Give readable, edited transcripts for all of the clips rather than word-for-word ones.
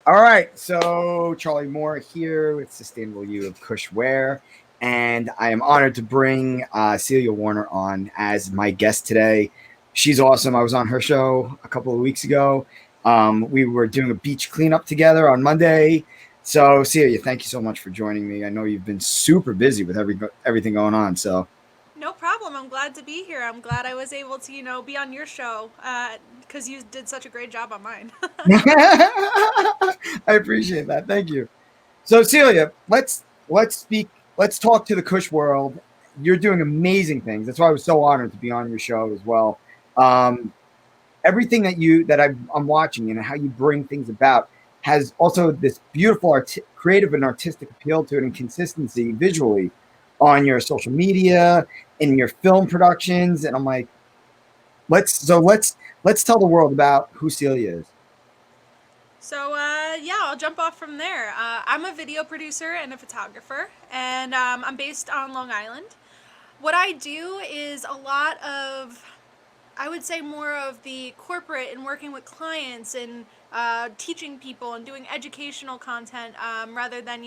All right, so Charlie Moore here with Sustainable You of Kush Wear, and I am honored to bring Celia Werner on as my guest today. She's awesome. I was on her show a couple of weeks ago. We were doing a beach cleanup together on Monday. So, Celia, thank you so much for joining me. I know you've been super busy with everything going on. So, No problem. I'm glad to be here. I'm glad I was able to, be on your show because you did such a great job on mine. I appreciate that. Thank you. So Celia, let's speak. Let's talk to the Kush world. You're doing amazing things. That's why I was so honored to be on your show as well. Um, Everything that I'm watching and how you bring things about has also this beautiful creative and artistic appeal to it and consistency visually on your social media, in your film productions. And I'm like, let's tell the world about who Celia is. So, I'll jump off from there. I'm a video producer and a photographer, and I'm based on Long Island. What I do is a lot of, I would say, more of the corporate and working with clients and teaching people and doing educational content rather than,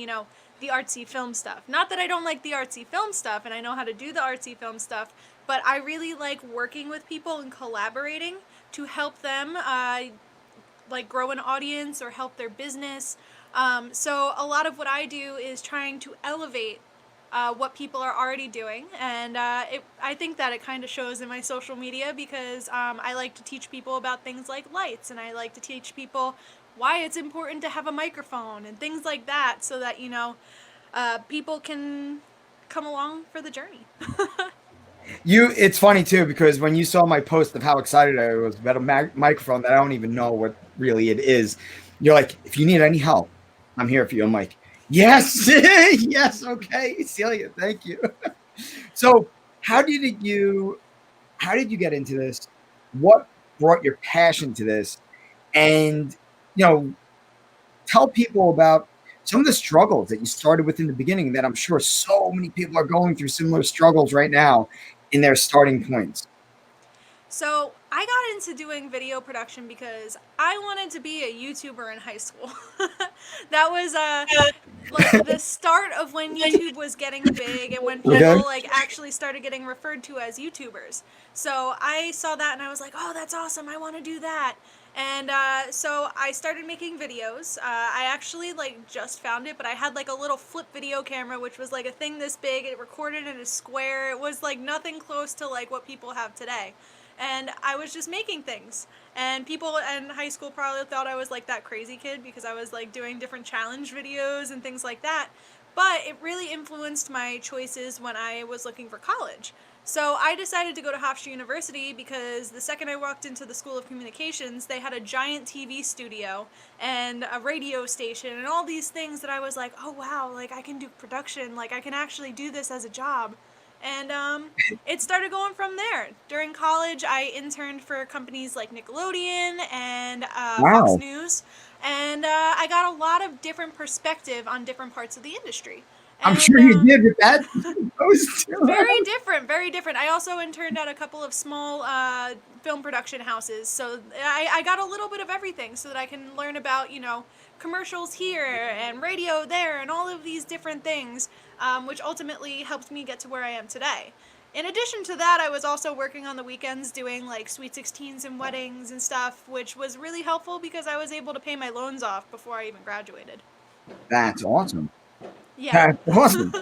the artsy film stuff. Not that I don't like the artsy film stuff and I know how to do the artsy film stuff, but I really like working with people and collaborating to help them like grow an audience or help their business. So a lot of what I do is trying to elevate what people are already doing, and I think that it kind of shows in my social media because I like to teach people about things like lights, and I like to teach people why it's important to have a microphone and things like that, so that people can come along for the journey. It's funny too because when you saw my post of how excited I was about a microphone that I don't even know what really it is, you're like, if you need any help, I'm here for you. I'm like, yes, yes, okay, Celia, thank you. So, how did you how did you get into this? What brought your passion to this? And you know, tell people about some of the struggles that you started with in the beginning that I'm sure so many people are going through similar struggles right now in their starting points. So I got into doing video production because I wanted to be a YouTuber in high school. That was like the start of when YouTube was getting big and when Okay. people like actually started getting referred to as YouTubers. So I saw that and I was like, oh, that's awesome. I want to do that. And so I started making videos. I actually like just found it, but I had like a little flip video camera, which was like a thing this big. It recorded in a square. It was like nothing close to like what people have today. And I was just making things. And people in high school probably thought I was like that crazy kid because I was like doing different challenge videos and things like that. But it really influenced my choices when I was looking for college. So I decided to go to Hofstra University because the second I walked into the School of Communications, they had a giant TV studio and a radio station and all these things that I was like, oh wow, like I can do production, like I can actually do this as a job. And it started going from there. During college, I interned for companies like Nickelodeon and Fox Wow. News, and I got a lot of different perspective on different parts of the industry. I'm And sure you did with that post. very different, very different. I also interned at a couple of small film production houses, so I got a little bit of everything so that I can learn about, commercials here and radio there and all of these different things, which ultimately helped me get to where I am today. In addition to that, I was also working on the weekends doing like sweet 16s and weddings and stuff, which was really helpful because I was able to pay my loans off before I even graduated. That's awesome. Yeah. That's awesome.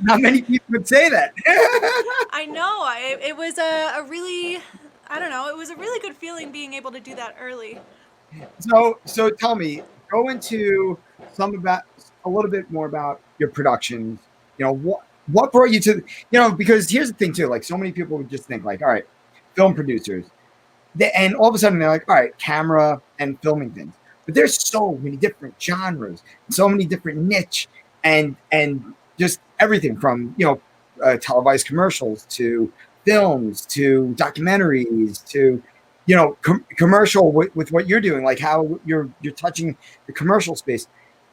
Not many people would say that. I know. It was a really, I don't know, it was a really good feeling being able to do that early. So tell me, go into some about a little bit more about your productions. What brought you to because here's the thing too, like so many people would just think like, all right, film producers. And all of a sudden they're like, all right, camera and filming things. But there's so many different genres, so many different niche, and just everything from televised commercials to films to documentaries to commercial with what you're doing, like how you're touching the commercial space.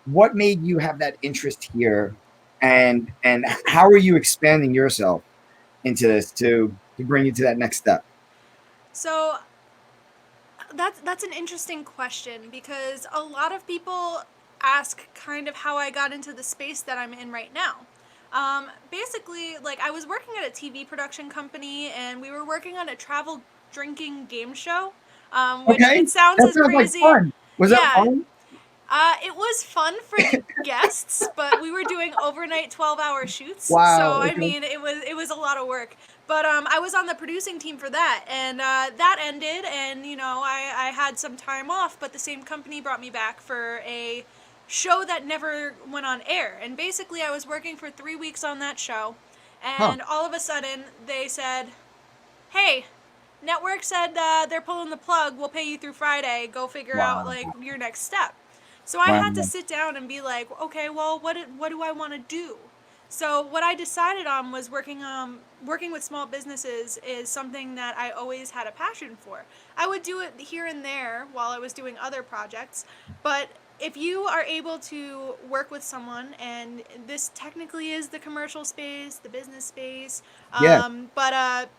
What made you have that interest here, and how are you expanding yourself into this to bring you to that next step? So that's an interesting question because a lot of people ask kind of how I got into the space that I'm in right now. Basically, like I was working at a TV production company and we were working on a travel drinking game show, which Okay, it sounds that as sounds like crazy. fun. Was that Yeah, fun? it was fun for the guests, but we were doing overnight 12-hour shoots. So Wow. I Okay. mean, it was a lot of work. But I was on the producing team for that, and that ended, and I had some time off. But the same company brought me back for a show that never went on air. And basically, I was working for 3 weeks on that show, Huh. and all of a sudden they said, "Hey, network said they're pulling the plug. We'll pay you through Friday. Go figure out Wow. like your next step." So I had to Wow. sit down and be like, okay, well, what do I want to do? So what I decided on was working with small businesses is something that I always had a passion for. I would do it here and there while I was doing other projects, but if you are able to work with someone, and this technically is the commercial space, the business space, Yeah. but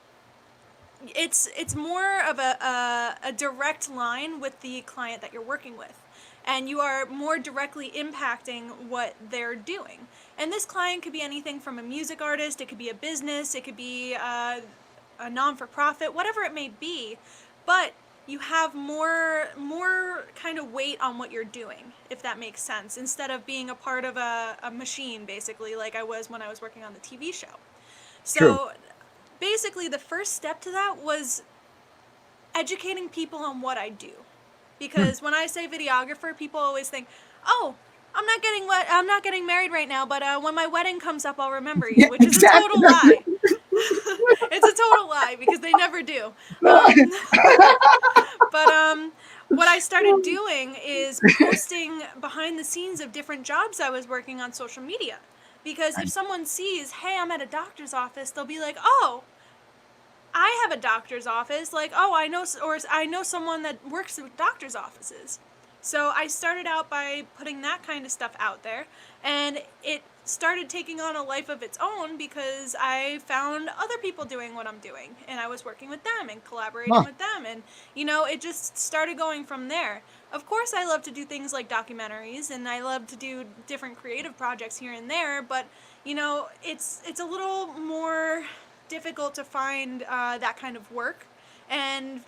it's more of a direct line with the client that you're working with, and you are more directly impacting what they're doing. And this client could be anything from a music artist, it could be a business, it could be a non-for-profit, whatever it may be, but you have more kind of weight on what you're doing, if that makes sense, instead of being a part of a machine, basically, like I was when I was working on the TV show. True. So basically the first step to that was educating people on what I do. Hmm. Because when I say videographer, people always think, "Oh, I'm not getting married right now, but when my wedding comes up, I'll remember Yeah. you," which is a Exactly. total lie. It's a total lie because they never do. Um, but what I started doing is posting behind the scenes of different jobs I was working on social media. Because if someone sees, "Hey, I'm at a doctor's office," they'll be like, "Oh, I have a doctor's office." Like, "Oh, I know someone that works with doctor's offices." So I started out by putting that kind of stuff out there, and it started taking on a life of its own because I found other people doing what I'm doing, and I was working with them and collaborating Huh. with them, and it just started going from there. Of course, I love to do things like documentaries, and I love to do different creative projects here and there, but it's a little more difficult to find that kind of work. And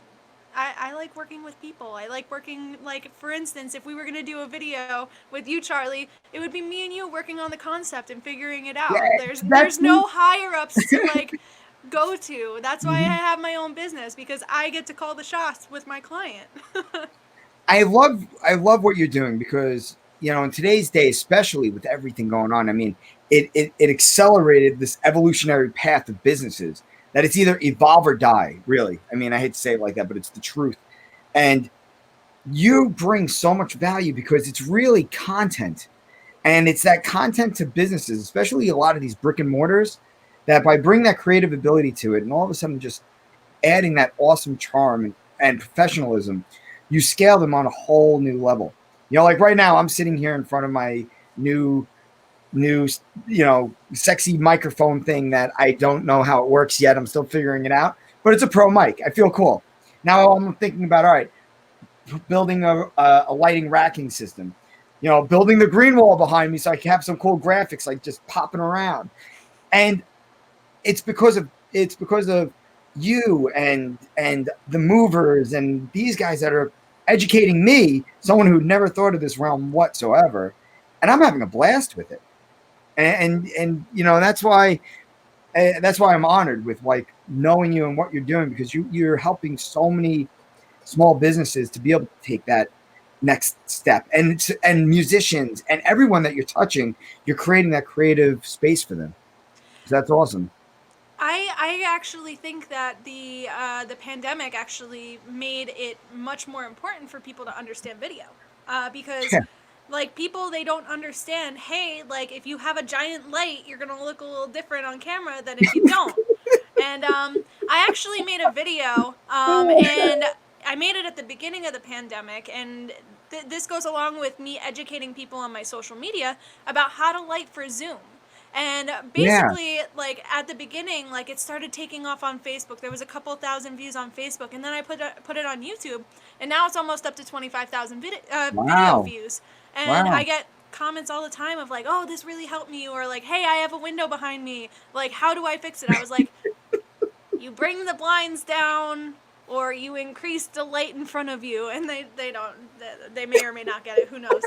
I like working with people. I like working, like, for instance, if we were going to do a video with you, Charlie, it would be me and you working on the concept and figuring it Yeah. out. There's That's me. no higher ups to, like, go to. That's why I Mhm. have my own business, because I get to call the shots with my client. I love what you're doing because in today's day, especially with everything going on, I mean, it accelerated this evolutionary path of businesses that it's either evolve or die. Really, I mean, I hate to say it like that, but it's the truth. And you bring so much value because it's really content, and it's that content to businesses, especially a lot of these brick and mortars, that by bringing that creative ability to it, and all of a sudden just adding that awesome charm and professionalism, you scale them on a whole new level. Like right now, I'm sitting here in front of my new, new, sexy microphone thing that I don't know how it works yet. I'm still figuring it out, but it's a pro mic. I feel cool. Now I'm thinking about, all right, building a lighting racking system, building the green wall behind me so I can have some cool graphics like just popping around. And it's because of you and the movers and these guys that are educating me, someone who never thought of this realm whatsoever, and I'm having a blast with it. And that's why I'm honored with like knowing you and what you're doing, because you're helping so many small businesses to be able to take that next step, and musicians and everyone that you're touching, you're creating that creative space for them. So that's awesome. I actually think that the pandemic actually made it much more important for people to understand video, because Yeah. like people, they don't understand. Hey, like if you have a giant light, you're gonna look a little different on camera than if you don't. And I actually made a video, and I made it at the beginning of the pandemic, and this goes along with me educating people on my social media about how to light for Zoom. And Yeah. basically, like at the beginning, like it started taking off on Facebook. There was a couple thousand views on Facebook, and then I put it on YouTube, and now it's almost up to 25,000 video Wow. views. And I Wow. get comments all the time of like, "Oh, this really helped me," or like, "Hey, I have a window behind me. Like, how do I fix it?" I was like, "You bring the blinds down." Or you increase the light in front of you, and they don't, they may or may not get it. Who knows?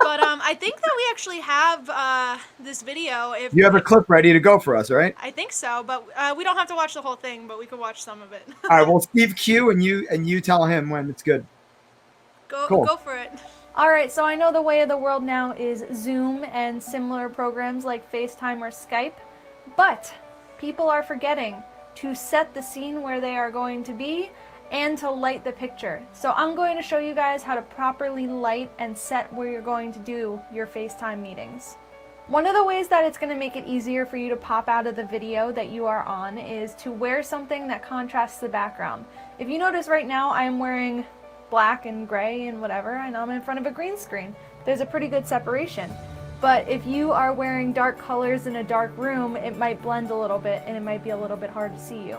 But I think that we actually have this video. If You have a like, clip ready to go for us, right? I think so, but we don't have to watch the whole thing, but we could watch some of it. All right. Well, Steve Q and you tell him when it's good. Cool. Go for it. All right, so I know the way of the world now is Zoom and similar programs like FaceTime or Skype, but people are forgetting to set the scene where they are going to be and to light the picture. So I'm going to show you guys how to properly light and set where you're going to do your FaceTime meetings. One of the ways that it's going to make it easier for you to pop out of the video that you are on is to wear something that contrasts the background. If you notice right now, I am wearing black and gray and whatever, and I'm in front of a green screen. There's a pretty good separation. But if you are wearing dark colors in a dark room, it might blend a little bit and it might be a little bit hard to see you.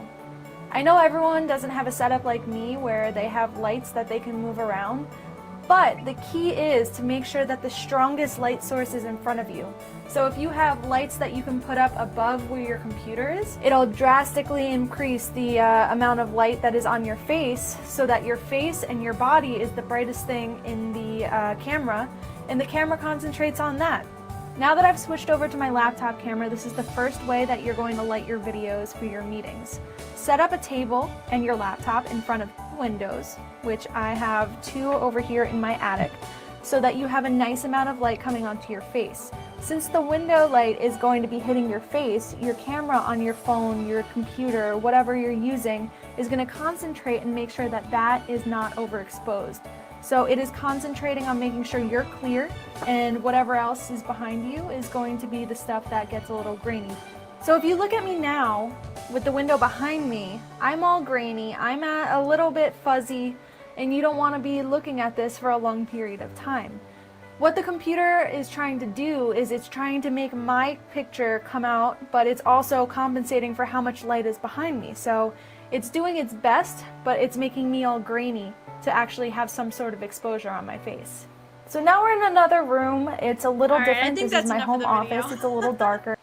I know everyone doesn't have a setup like me where they have lights that they can move around, but the key is to make sure that the strongest light source is in front of you. So if you have lights that you can put up above where your computer is, it'll drastically increase the amount of light that is on your face so that your face and your body is the brightest thing in the camera, and the camera concentrates on that. Now that I've switched over to my laptop camera, this is the first way that you're going to light your videos for your meetings. Set up a table and your laptop in front of windows, which I have 2 over here in my attic, so that you have a nice amount of light coming onto your face. Since the window light is going to be hitting your face, your camera on your phone, your computer, whatever you're using, is going to concentrate and make sure that that is not overexposed. So it is concentrating on making sure you're clear, and whatever else is behind you is going to be the stuff that gets a little grainy. So if you look at me now, with the window behind me, I'm all grainy, I'm a little bit fuzzy, and you don't want to be looking at this for a long period of time. What the computer is trying to do is it's trying to make my picture come out, but it's also compensating for how much light is behind me. So it's doing its best, but it's making me all grainy to actually have some sort of exposure on my face. So now we're in another room. It's a little different. This is my home office. It's a little darker.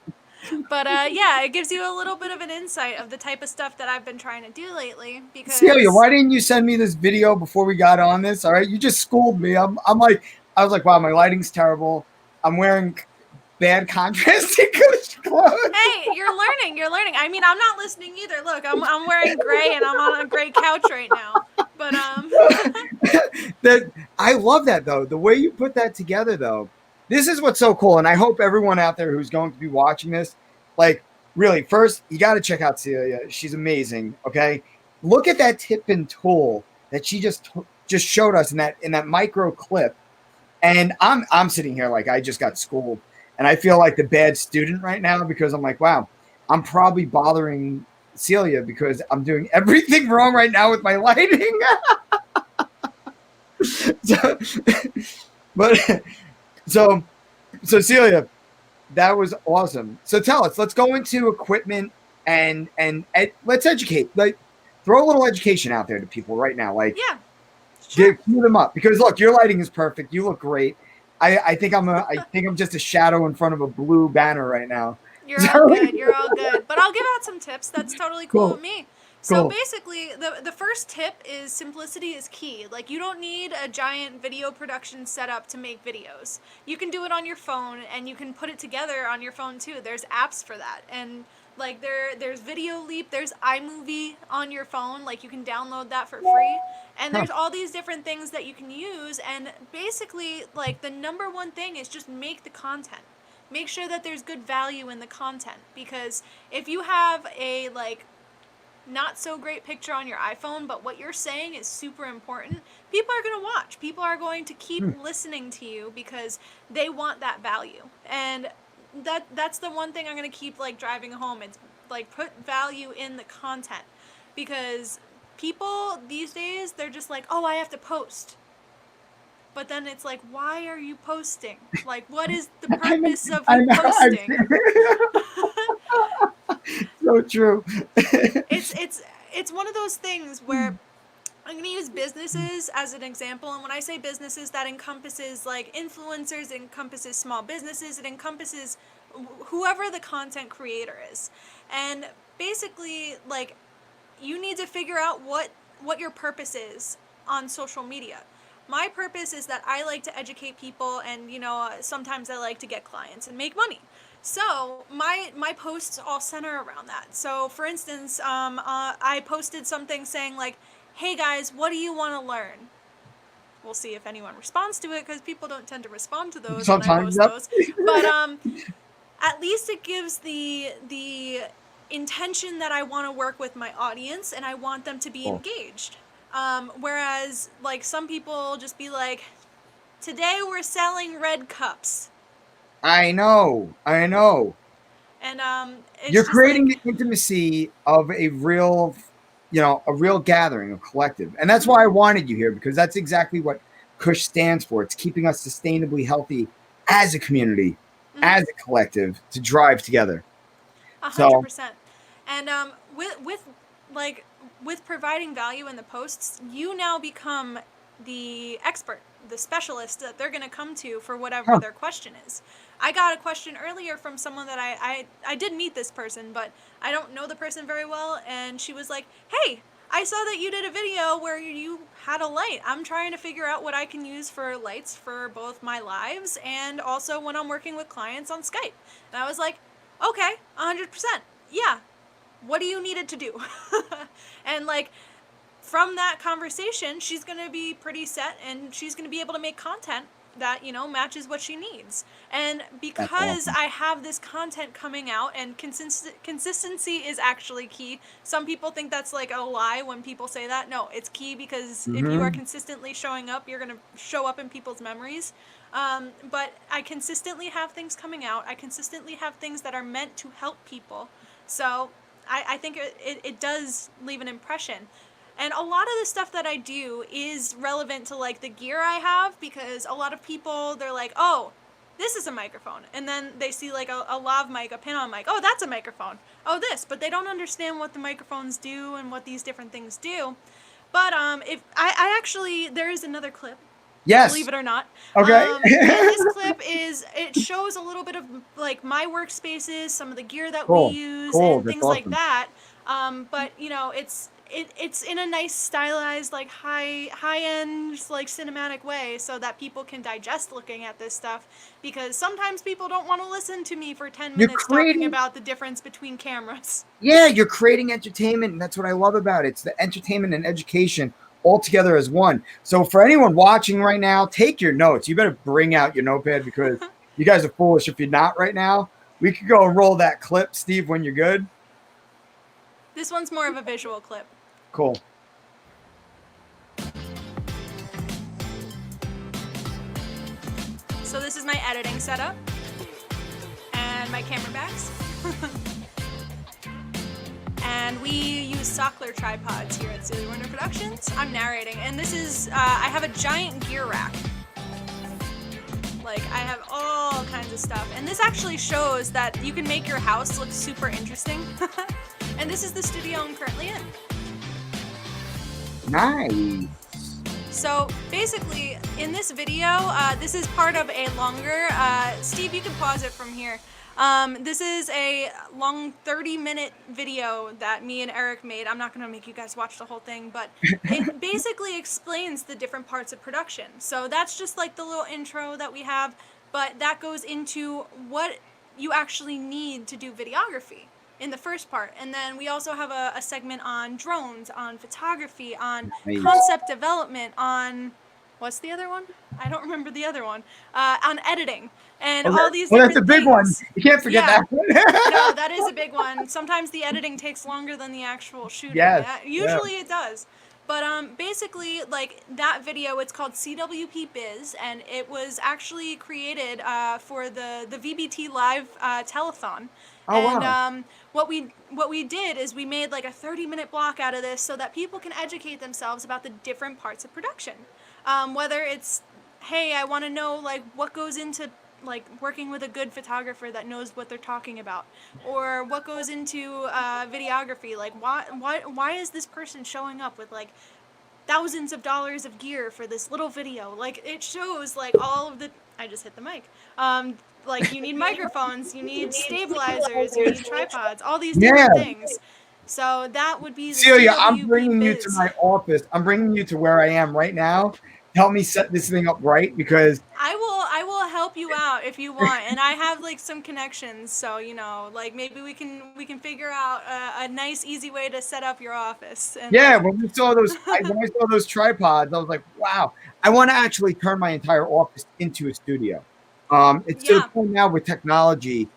But yeah, it gives you a little bit of an insight of the type of stuff that I've been trying to do lately. Because Celia, why didn't you send me this video before we got on this? All right, you just schooled me. I was like, wow, my lighting's terrible. I'm wearing bad contrasting Kush clothes. Hey, you're learning. You're learning. I mean, I'm not listening either. Look, I'm wearing gray and I'm on a gray couch right now. But That I love that though. The way you put that together though. This is what's so cool, and I hope everyone out there who's going to be watching this, like, really, first you got to check out Celia. She's amazing. Okay, look at that tip and tool that she just showed us in that micro clip, and I'm sitting here like I just got schooled, and I feel like the bad student right now because I'm like, wow, I'm probably bothering Celia because I'm doing everything wrong right now with my lighting. so, but. So Celia, that was awesome. So tell us, let's go into equipment and let's educate. Like, throw a little education out there to people right now. Like, yeah, sure. Cue them up because look, your lighting is perfect. You look great. I think I'm just a shadow in front of a blue banner right now. You're all good. You're all good. But I'll give out some tips. That's totally cool with me. So basically, the first tip is simplicity is key. Like, you don't need a giant video production setup to make videos. You can do it on your phone, and you can put it together on your phone too. There's apps for that. And like there's Video Leap, there's iMovie on your phone. Like, you can download that for free. And there's all these different things that you can use. And basically, like, the number one thing is just make the content. Make sure that there's good value in the content, because if you have a like not so great picture on your iPhone, but what you're saying is super important, people are going to watch. People are going to keep listening to you because they want that value. And that's the one thing I'm going to keep like driving home. It's like, put value in the content, because people these days, they're just like, oh, I have to post. but then it's like, why are you posting? Like, what is the I know, purpose of I you know. posting? So true. It's one of those things where I'm going to use businesses as an example. And when I say businesses, that encompasses like influencers, it encompasses small businesses, it encompasses whoever the content creator is. And basically, like, you need to figure out what your purpose is on social media. My purpose is that I like to educate people, and sometimes I like to get clients and make money. So my posts all center around that. So for instance, I posted something saying like, "Hey guys, what do you want to learn?" We'll see if anyone responds to it, because people don't tend to respond to those when I Sometimes, post yep. those. But at least it gives the intention that I want to work with my audience and I want them to be Cool. engaged. Whereas like some people just be like, "Today we're selling red cups," I know. and it's You're just creating like, the intimacy of a real, a real gathering, a collective. And that's why I wanted you here, because that's exactly what Kush stands for. It's keeping us sustainably healthy as a community, as a collective, to drive together. So 100%. And like with providing value in the posts, you now become the expert, the specialist that they're going to come to for whatever their question is. I got a question earlier from someone that I did meet this person, but I don't know the person very well, and she was like, "Hey, I saw that you did a video where you had a light. I'm trying to figure out what I can use for lights for both my lives and also when I'm working with clients on Skype." And I was like, "Okay, 100%. Yeah. What do you need it to do?" And like from that conversation, she's going to be pretty set, and she's going to be able to make content that, matches what she needs. And that's because awesome. I have this content coming out, and consistency is actually key. Some people think that's like a lie when people say that. No, it's key, because if you are consistently showing up, you're going to show up in people's memories. But I consistently have things coming out. I consistently have things that are meant to help people. So I think it does leave an impression. And a lot of the stuff that I do is relevant to like the gear I have, because a lot of people, they're like, "Oh, this is a microphone." And then they see like a lav mic, a pin-on mic. "Oh, that's a microphone. Oh, this." But they don't understand what the microphones do and what these different things do. But if I actually, there is another clip. Yes. Believe it or not. Okay. And this clip it shows a little bit of like my workspaces, some of the gear that we use, Cool. and That's things like awesome. that. But it's in a nice stylized, like high end, like cinematic way, so that people can digest looking at this stuff, because sometimes people don't want to listen to me for 10 You're minutes talking creating, about the difference between cameras. yeah, you're creating entertainment, and that's what I love about it. It's the entertainment and education all together as one. So for anyone watching right now, take your notes. You better bring out your notepad, because you guys are foolish if you're not right now. We could go and roll that clip, Steve, when you're good. This one's more of a visual clip. Cool. So this is my editing setup and my camera bags. And we use Sockler tripods here at Celia Werner Productions. I'm narrating, and this is, I have a giant gear rack. Like, I have all kinds of stuff. And this actually shows that you can make your house look super interesting. And this is the studio I'm currently in. Nice. So basically, in this video, this is part of a longer, Steve, you can pause it from here. This is a long 30-minute video that me and Eric made. I'm not going to make you guys watch the whole thing, but it basically explains the different parts of production. So that's just like the little intro that we have, but that goes into what you actually need to do videography in the first part. And then we also have a segment on drones, on photography, on concept development, on, what's the other one? I don't remember the other one. On editing and all these different that's a big things. one. You can't forget that one. No, that is a big one. Sometimes the editing takes longer than the actual shooting. Yes, Usually it does. But basically, like that video, it's called CWP Biz, and it was actually created for the VBT Live telethon. Oh, and wow. what we did is we made like a 30-minute block out of this so that people can educate themselves about the different parts of production. Whether it's hey, I want to know like what goes into like working with a good photographer that knows what they're talking about, or what goes into videography. Like why is this person showing up with like thousands of dollars of gear for this little video? Like it shows like all of the. I just hit the mic. Like you need microphones, you need stabilizers, you need tripods, all these Yeah. different things. So that would be the Celia, I'm CWP bringing you to Biz. my office. I'm bringing you to where I am right now. Help me set this thing up right because I will help you out if you want, and I have like some connections, so like maybe we can figure out a nice easy way to set up your office and yeah, like. when we saw those when I saw those tripods, I was like, wow, I want to actually turn my entire office into a studio. It's to the Yeah. point now with technology.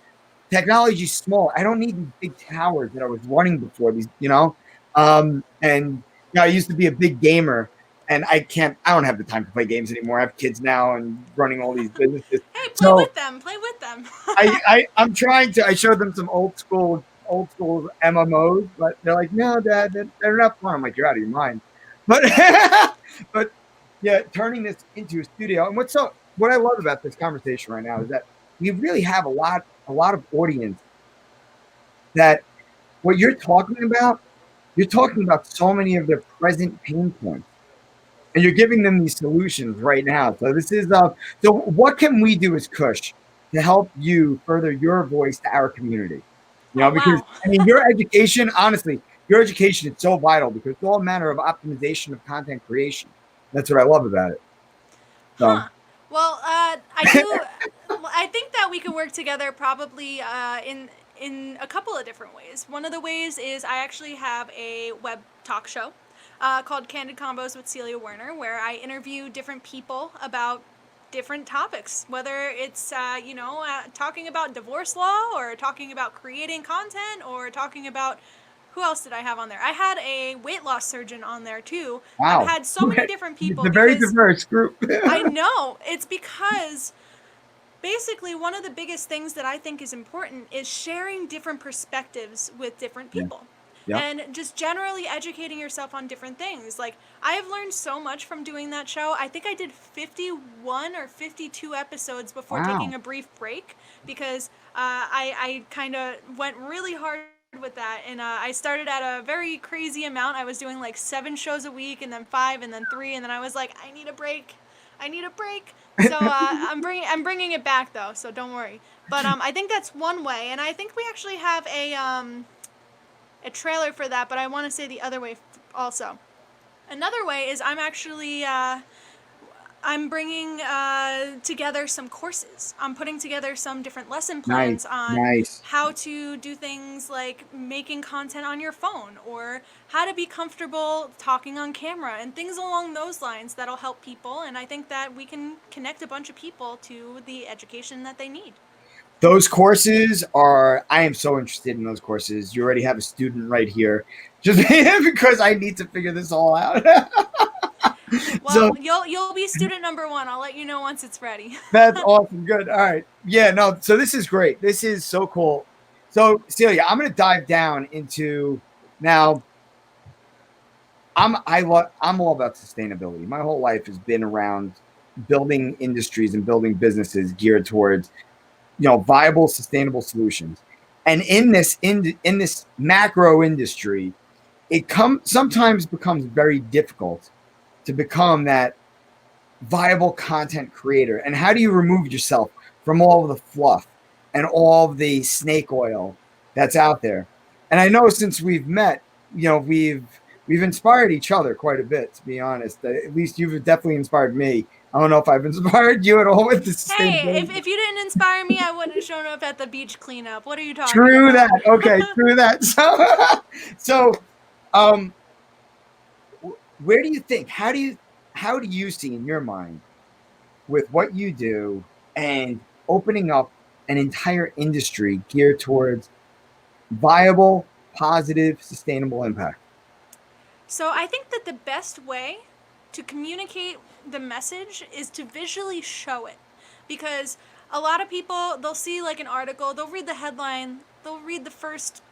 Technology's small. I don't need these big towers that I was running before these. And I used to be a big gamer, and I don't have the time to play games anymore. I have kids now and running all these businesses. Hey, play So with them. Play with them. I'm trying to. I showed them some old school MMOs, but they're like, no, Dad, they're not fun. I'm like, you're out of your mind. But but yeah, turning this into a studio. And what I love about this conversation right now is that we really have a lot of audience that what you're talking about so many of their present pain points, and you're giving them these solutions right now. So this is so what can we do as Kush to help you further your voice to our community? Oh Because wow. I mean, your education, honestly, your education is so vital because it's all a matter of optimization of content creation. That's what I love about it. So Huh. Well, I do. Well, I think that we could work together probably in a couple of different ways. One of the ways is I actually have a web talk show called Candid Combos with Celia Werner, where I interview different people about different topics, whether it's talking about divorce law, or talking about creating content, or talking about who else did I have on there? I had a weight loss surgeon on there too. I've wow, had so many different it's people a very because diverse group. I know it's because basically one of the biggest things that I think is important is sharing different perspectives with different Yeah, people. yeah. And just generally educating yourself on different things. Like, I have learned so much from doing that show. I think I did 51 or 52 episodes before Wow. taking a brief break because I kind of went really hard with that. And I started at a very crazy amount. I was doing like 7 shows a week, and then 5, and then 3, and then I was like, I need a break. I need a break. So I'm bringing it back though, so don't worry. But I think that's one way, and I think we actually have a trailer for that. But I want to say the other way also. Another way is I'm bringing together some courses. I'm putting together some different lesson Nice, plans on nice. how to do things like making content on your phone, or how to be comfortable talking on camera, and things along those lines that'll help people. And I think that we can connect a bunch of people to the education that they need. Those courses are, I am so interested in those courses. You already have a student right here, just because I need to figure this all out. So Well, you'll be student number 1. I'll let you know once it's ready. that's awesome. Good. All right. Yeah, no, so this is great. This is so cool. So Celia, I'm going to dive down into now. I'm all about sustainability. My whole life has been around building industries and building businesses geared towards viable, sustainable solutions. And in this macro industry, sometimes becomes very difficult to become that viable content creator. And how do you remove yourself from all of the fluff and all of the snake oil that's out there? And I know since we've met, we've inspired each other quite a bit, to be honest. At least you've definitely inspired me. I don't know if I've inspired you at all with the Hey, sustainability. if you didn't inspire me, I wouldn't have shown up at the beach cleanup. What are you talking True about? that. Okay, true that. So, um, where do you think? How do you see in your mind with what you do and opening up an entire industry geared towards viable, positive, sustainable impact? So I think that the best way to communicate the message is to visually show it. Because a lot of people, they'll see like an article, they'll read the headline, they'll read the first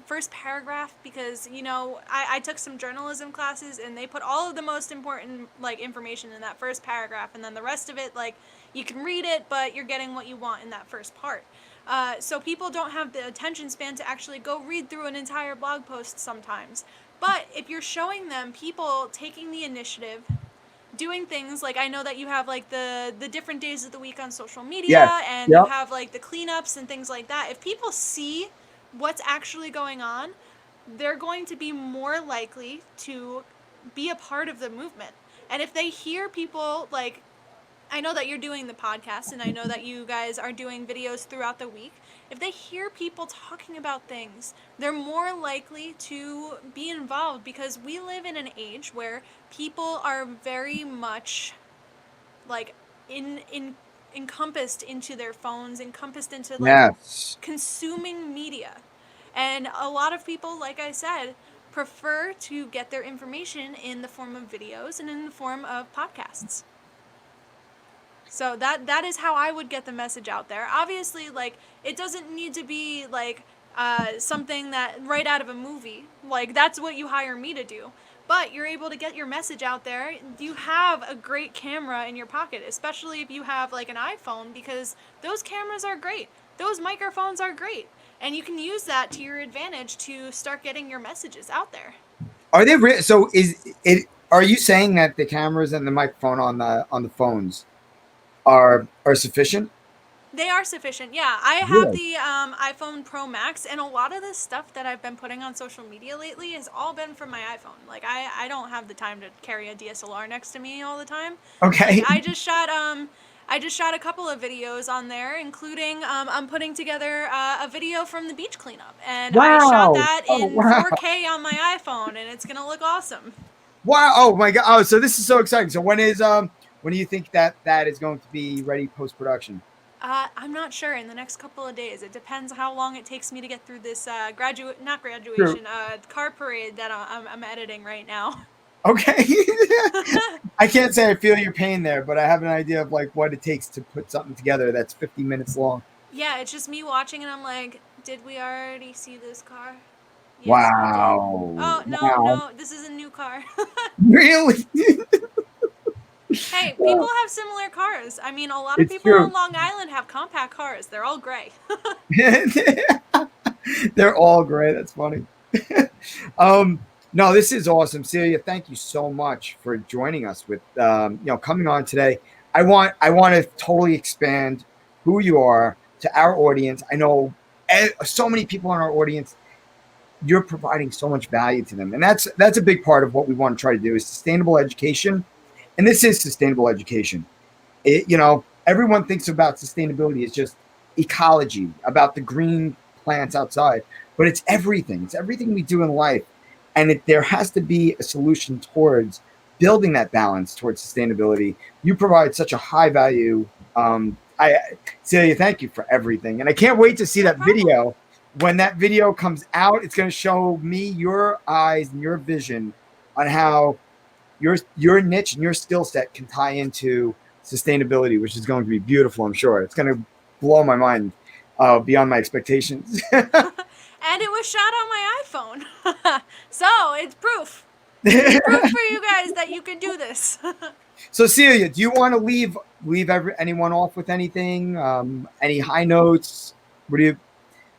first paragraph, because, you know, I took some journalism classes, and they put all of the most important, like, information in that first paragraph, and then the rest of it, like, you can read it, but you're getting what you want in that first part. So people don't have the attention span to actually go read through an entire blog post sometimes. But if you're showing them people taking the initiative, doing things like, I know that you have like the different days of the week on social Yes. media, and you Yep. have like the cleanups and things like that. If people see what's actually going on, they're going to be more likely to be a part of the movement. And if they hear people, like, I know that you're doing the podcast, and I know that you guys are doing videos throughout the week. If they hear people talking about things, they're more likely to be involved, because we live in an age where people are very much like encompassed into their phones, encompassed into like Yes. consuming media. And a lot of people, like I said, prefer to get their information in the form of videos and in the form of podcasts. So that is how I would get the message out there. Obviously, like, it doesn't need to be like something that right out of a movie. Like, that's what you hire me to do. But you're able to get your message out there. You have a great camera in your pocket, especially if you have like an iPhone, because those cameras are great. Those microphones are great. And you can use that to your advantage to start getting your messages out there. Are they so? Is it? Are you saying that the cameras and the microphone on the phones are sufficient? They are sufficient, yeah. I have Really? the iPhone Pro Max, and a lot of the stuff that I've been putting on social media lately has all been from my iPhone. Like, I don't have the time to carry a DSLR next to me all the time. Okay. Like, I just shot a couple of videos on there, including I'm putting together a video from the beach cleanup, and I shot Wow. that Oh in wow. 4K on my iPhone, and it's gonna look awesome. Wow. Oh my God. Oh, so this is so exciting. So when do you think that is going to be ready post production? I'm not sure. In the next couple of days. It depends how long it takes me to get through this not True. graduation, car parade that I'm editing right now. Okay. I can't say I feel your pain there, but I have an idea of like what it takes to put something together that's 50 minutes long. Yeah, it's just me watching, and I'm like, did we already see this car? Yes, we did. Wow. Oh, no, Wow. no, this is a new car. Really? Hey, people have similar cars. I mean, a lot of It's people true. on Long Island have compact cars. They're all gray. They're all great. That's funny. um, no, this is awesome, Celia. Thank you so much for joining us with coming on today. I want to totally expand who you are to our audience. I know so many people in our audience. You're providing so much value to them, and that's a big part of what we want to try to do is sustainable education, and this is sustainable education. Everyone thinks about sustainability as just ecology, about the green plants outside, but it's everything. It's everything we do in life. And there has to be a solution towards building that balance towards sustainability. You provide such a high value. Celia, thank you for everything. And I can't wait to see that video. When that video comes out, it's going to show me your eyes and your vision on how your niche and your skill set can tie into sustainability, which is going to be beautiful. I'm sure it's going to blow my mind beyond my expectations. And it was shot on my iPhone. So it's proof. It's proof for you guys that you can do this. So Celia, do you want to leave anyone off with anything? Any high notes? What do you?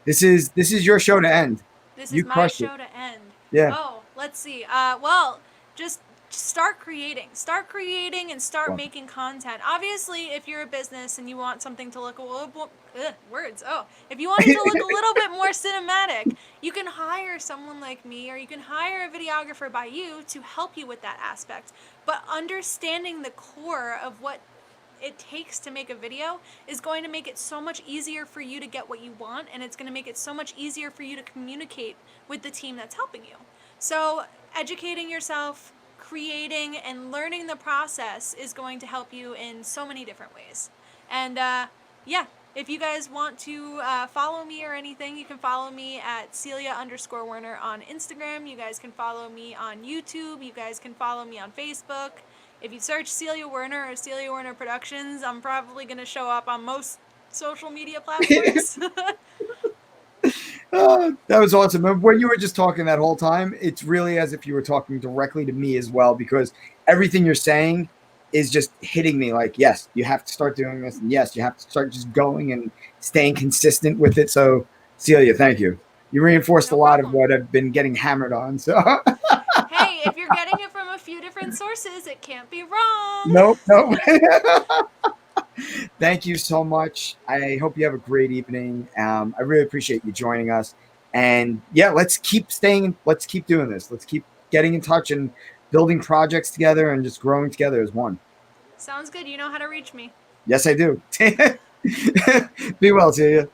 This is your show to end. This You is my crushed show it. to end. Yeah. Oh, let's see. Well, just start creating. Start creating and start Wow. making content. Obviously, if you're a business and you want something to look a little words. Oh, if you want it to look a little bit more cinematic, you can hire someone like me, or you can hire a videographer by you to help you with that aspect. But understanding the core of what it takes to make a video is going to make it so much easier for you to get what you want, and it's going to make it so much easier for you to communicate with the team that's helping you. So educating yourself, creating, and learning the process is going to help you in so many different ways. And yeah, if you guys want to follow me or anything, you can follow me at Celia_Werner on Instagram. You guys can follow me on YouTube. You guys can follow me on Facebook. If you search Celia Werner or Celia Werner Productions, I'm probably going to show up on most social media platforms. That was awesome. And when you were just talking that whole time, it's really as if you were talking directly to me as well, because everything you're saying is just hitting me like, yes, you have to start doing this. And yes, you have to start just going and staying consistent with it. So, Celia, thank you. You reinforced a No lot of problem. what I've been getting hammered on. So, Hey, if you're getting it from a few different sources, it can't be wrong. nope, nope. Thank you so much. I hope you have a great evening. I really appreciate you joining us. And yeah, let's keep doing this. Let's keep getting in touch and building projects together and just growing together as one. Sounds good. You know how to reach me. Yes, I do. Be well, Celia.